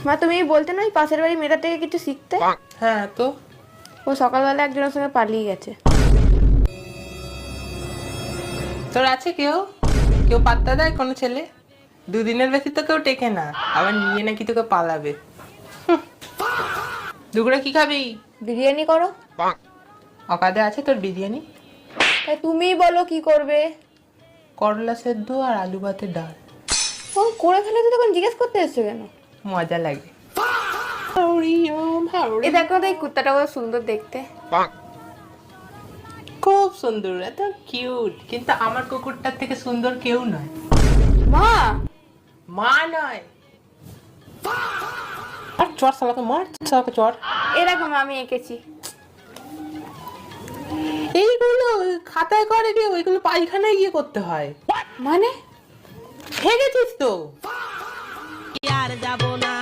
মা তুমি বলতে না ওই পাশের বাড়ি মেয়েটার থেকে কিছু শিখতে? হ্যাঁ তো ও সকালবেলা একজনের সঙ্গে পালিয়ে গেছে। তোর আছে কেউ কেউ পাত্তা দেয় কোনো ছেলে? দুদিনের বেশি তো কেউ টেকে না, আবার নিয়ে নাকি তোকে পালাবে। দুপুরে কি খাবি? বিরিয়ানি করো। অকাদে আছে তোর বিরিয়ানি? তাই তুমিই বলো কি করবে। করলা সেদ্ধ আর আলু ভাতের ডাল। ও করে ফেলেছে তখন জিজ্ঞেস করতে এসছো কেন? মজা লাগে। এ দেখো তো এই কুত্তাটা কত সুন্দর দেখতে। খুব সুন্দর, এত কিউট, কিন্তু আমার কুকুরটার থেকে সুন্দর কেউ নয়। মা মা নয়। আর চর শালাকে মার, শালাকে চর। এ দেখো মা আমি এঁকেছি। এইগুলো খাতায় করে রে, ওইগুলো পায়খানায় গিয়ে করতে হয়। মানে ভেঙেছিস তো? আর যাব না